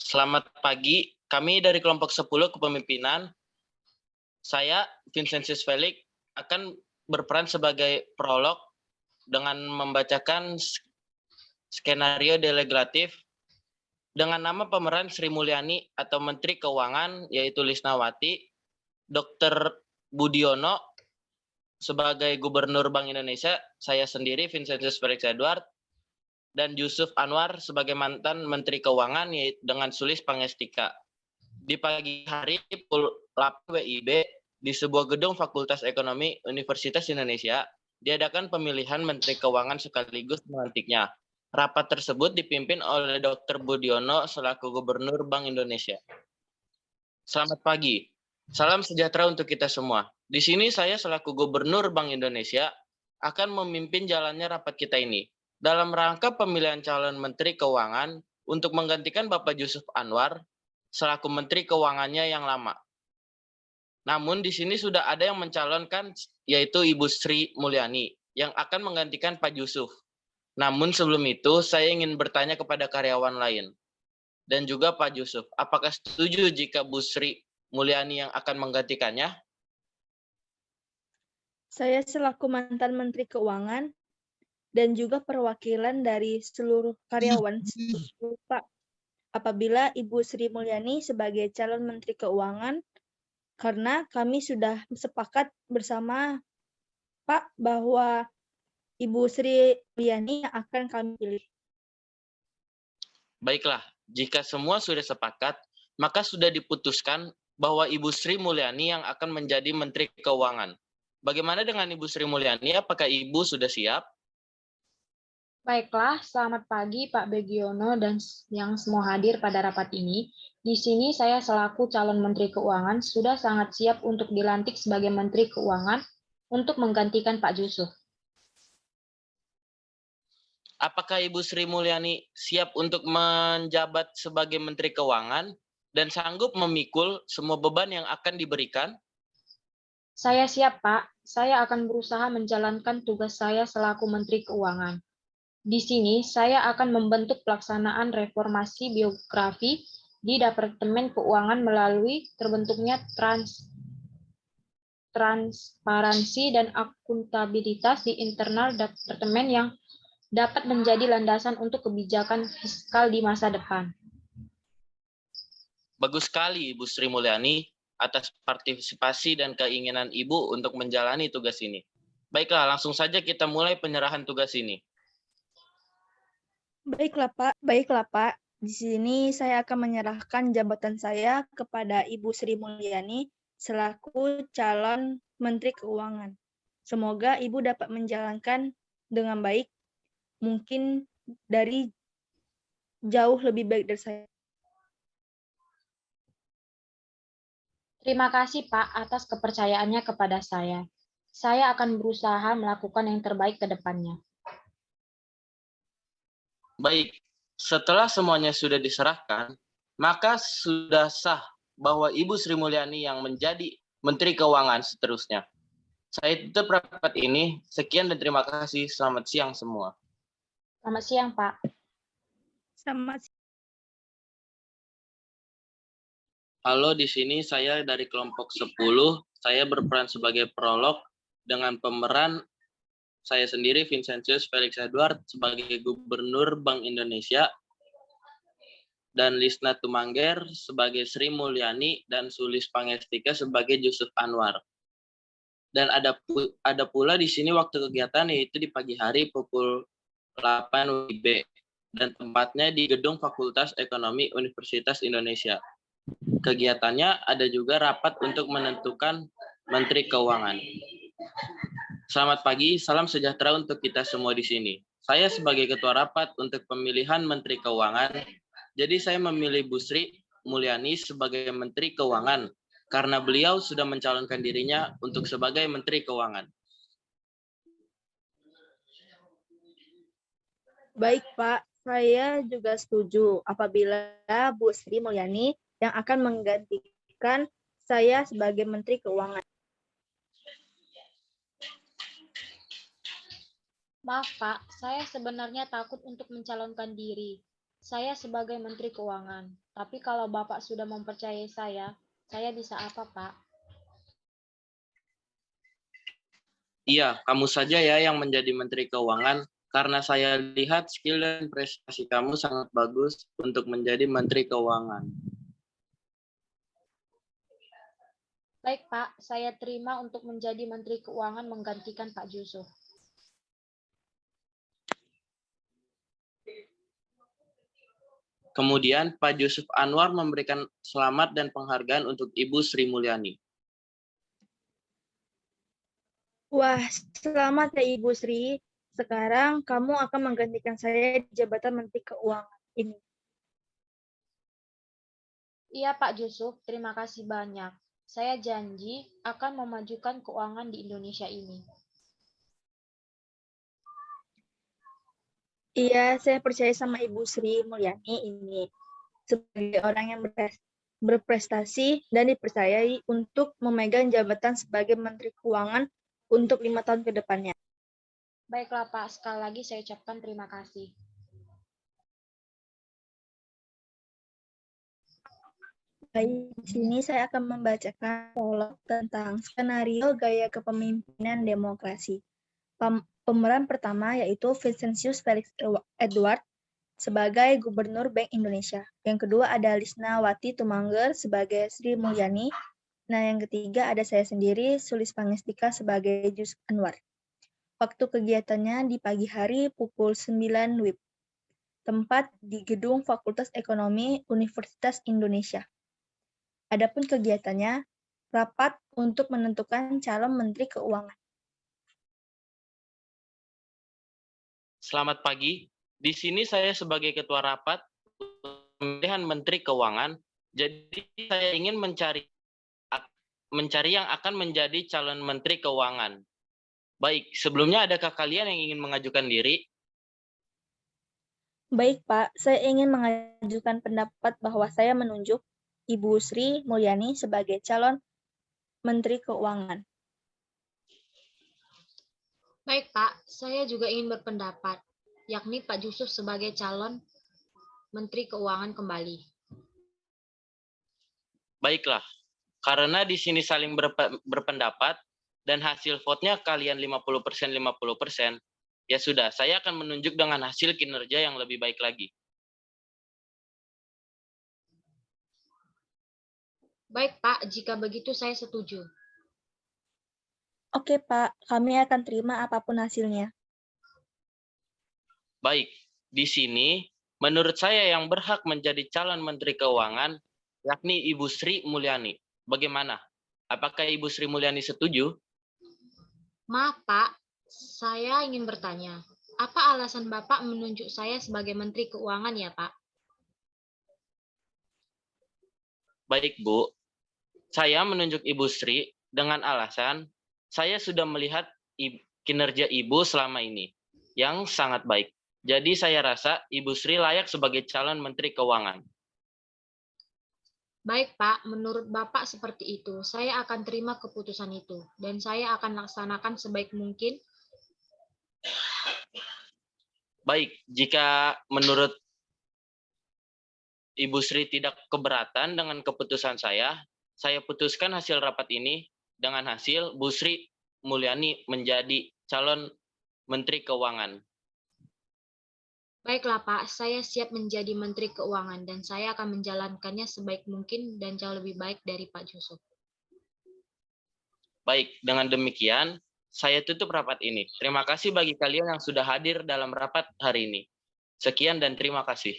Selamat pagi, kami dari kelompok 10 Kepemimpinan. Saya, Vincentius Felix, akan berperan sebagai prolog dengan membacakan skenario delegatif dengan nama pemeran Sri Mulyani atau Menteri Keuangan, yaitu Lisnawati, Dr. Budiono sebagai Gubernur Bank Indonesia, saya sendiri Vincentius Felix Edward, dan Yusuf Anwar sebagai mantan Menteri Keuangan yaitu dengan Sulis Pangestika. Di pagi hari pukul 8 WIB di sebuah gedung Fakultas Ekonomi Universitas Indonesia diadakan pemilihan Menteri Keuangan sekaligus pelantiknya. Rapat tersebut dipimpin oleh Dr. Budiono selaku Gubernur Bank Indonesia. Selamat pagi. Salam sejahtera untuk kita semua. Di sini saya selaku Gubernur Bank Indonesia akan memimpin jalannya rapat kita ini dalam rangka pemilihan calon Menteri Keuangan untuk menggantikan Bapak Yusuf Anwar selaku Menteri Keuangannya yang lama. Namun di sini sudah ada yang mencalonkan yaitu Ibu Sri Mulyani yang akan menggantikan Pak Yusuf. Namun sebelum itu saya ingin bertanya kepada karyawan lain dan juga Pak Yusuf, apakah setuju jika Bu Sri Mulyani yang akan menggantikannya? Saya selaku mantan Menteri Keuangan dan juga perwakilan dari seluruh karyawan setuju, Pak. Apabila Ibu Sri Mulyani sebagai calon Menteri Keuangan, karena kami sudah sepakat bersama Pak bahwa Ibu Sri Mulyani yang akan kami pilih. Baiklah, jika semua sudah sepakat, maka sudah diputuskan bahwa Ibu Sri Mulyani yang akan menjadi Menteri Keuangan. Bagaimana dengan Ibu Sri Mulyani? Apakah Ibu sudah siap? Baiklah, selamat pagi Pak Begiono dan yang semua hadir pada rapat ini. Di sini saya selaku calon Menteri Keuangan sudah sangat siap untuk dilantik sebagai Menteri Keuangan untuk menggantikan Pak Yusuf. Apakah Ibu Sri Mulyani siap untuk menjabat sebagai Menteri Keuangan dan sanggup memikul semua beban yang akan diberikan? Saya siap, Pak. Saya akan berusaha menjalankan tugas saya selaku Menteri Keuangan. Di sini, saya akan membentuk pelaksanaan reformasi biografi di Departemen Keuangan melalui terbentuknya transparansi dan akuntabilitas di internal Departemen yang dapat menjadi landasan untuk kebijakan fiskal di masa depan. Bagus sekali Ibu Sri Mulyani atas partisipasi dan keinginan Ibu untuk menjalani tugas ini. Baiklah, langsung saja kita mulai penyerahan tugas ini. Baiklah, Pak. Di sini saya akan menyerahkan jabatan saya kepada Ibu Sri Mulyani selaku calon Menteri Keuangan. Semoga Ibu dapat menjalankan dengan baik, mungkin dari jauh lebih baik dari saya. Terima kasih Pak atas kepercayaannya kepada saya. Saya akan berusaha melakukan yang terbaik ke depannya. Baik, setelah semuanya sudah diserahkan, maka sudah sah bahwa Ibu Sri Mulyani yang menjadi Menteri Keuangan seterusnya. Saya tutup rapat ini. Sekian dan terima kasih. Selamat siang semua. Selamat siang, Pak. Selamat siang. Halo, di sini saya dari kelompok 10. Saya berperan sebagai prolog dengan pemeran saya sendiri Vincentius Felix Edward sebagai Gubernur Bank Indonesia dan Lisna Tumangger sebagai Sri Mulyani dan Sulis Pangestika sebagai Yusuf Anwar. Dan ada pula di sini waktu kegiatan yaitu di pagi hari pukul 8 WIB dan tempatnya di gedung Fakultas Ekonomi Universitas Indonesia. Kegiatannya ada juga rapat untuk menentukan Menteri Keuangan. Selamat pagi, salam sejahtera untuk kita semua di sini. Saya sebagai ketua rapat untuk pemilihan Menteri Keuangan, jadi saya memilih Bu Sri Mulyani sebagai Menteri Keuangan karena beliau sudah mencalonkan dirinya untuk sebagai Menteri Keuangan. Baik, Pak. Saya juga setuju apabila Bu Sri Mulyani yang akan menggantikan saya sebagai Menteri Keuangan. Maaf, Pak. Saya sebenarnya takut untuk mencalonkan diri. Saya sebagai Menteri Keuangan. Tapi kalau Bapak sudah mempercayai saya bisa apa, Pak? Iya, kamu saja ya yang menjadi Menteri Keuangan, karena saya lihat skill dan prestasi kamu sangat bagus untuk menjadi Menteri Keuangan. Baik, Pak. Saya terima untuk menjadi Menteri Keuangan menggantikan Pak Jusuf. Kemudian Pak Yusuf Anwar memberikan selamat dan penghargaan untuk Ibu Sri Mulyani. Wah, selamat ya Ibu Sri. Sekarang kamu akan menggantikan saya di jabatan Menteri Keuangan ini. Iya, Pak Jusuf. Terima kasih banyak. Saya janji akan memajukan keuangan di Indonesia ini. Iya, saya percaya sama Ibu Sri Mulyani ini sebagai orang yang berprestasi dan dipercayai untuk memegang jabatan sebagai Menteri Keuangan untuk 5 tahun ke depannya. Baiklah, Pak. Sekali lagi saya ucapkan terima kasih. Baik, di sini saya akan membacakan prolog tentang skenario gaya kepemimpinan demokrasi. Pemeran pertama yaitu Vincentius Felix Edward sebagai Gubernur Bank Indonesia. Yang kedua ada Lisnawati Tumangger sebagai Sri Mulyani. Nah, yang ketiga ada saya sendiri, Sulis Pangestika sebagai Yusuf Anwar. Waktu kegiatannya di pagi hari pukul 9 WIB. Tempat di Gedung Fakultas Ekonomi Universitas Indonesia. Adapun kegiatannya, rapat untuk menentukan calon Menteri Keuangan. Selamat pagi. Di sini saya sebagai Ketua Rapat pemilihan Menteri Keuangan. Jadi saya ingin mencari yang akan menjadi calon Menteri Keuangan. Baik, sebelumnya adakah kalian yang ingin mengajukan diri? Baik, Pak. Saya ingin mengajukan pendapat bahwa saya menunjuk Ibu Sri Mulyani sebagai calon Menteri Keuangan. Baik, Pak. Saya juga ingin berpendapat, yakni Pak Jusuf sebagai calon Menteri Keuangan kembali. Baiklah, karena di sini saling berpendapat dan hasil vote-nya kalian 50% 50%, ya sudah, saya akan menunjuk dengan hasil kinerja yang lebih baik lagi. Baik, Pak. Jika begitu saya setuju. Oke, Pak. Kami akan terima apapun hasilnya. Baik, di sini menurut saya yang berhak menjadi calon Menteri Keuangan yakni Ibu Sri Mulyani. Bagaimana? Apakah Ibu Sri Mulyani setuju? Maaf, Pak. Saya ingin bertanya, apa alasan Bapak menunjuk saya sebagai Menteri Keuangan ya, Pak? Baik, Bu. Saya menunjuk Ibu Sri dengan alasan saya sudah melihat kinerja Ibu selama ini yang sangat baik. Jadi saya rasa Ibu Sri layak sebagai calon Menteri Keuangan. Baik, Pak. Menurut Bapak seperti itu. Saya akan terima keputusan itu. Dan saya akan laksanakan sebaik mungkin. Baik, jika menurut Ibu Sri tidak keberatan dengan keputusan saya putuskan hasil rapat ini dengan hasil Bu Sri Mulyani menjadi calon Menteri Keuangan. Baiklah, Pak. Saya siap menjadi Menteri Keuangan dan saya akan menjalankannya sebaik mungkin dan jauh lebih baik dari Pak Jusuf. Baik, dengan demikian saya tutup rapat ini. Terima kasih bagi kalian yang sudah hadir dalam rapat hari ini. Sekian dan terima kasih.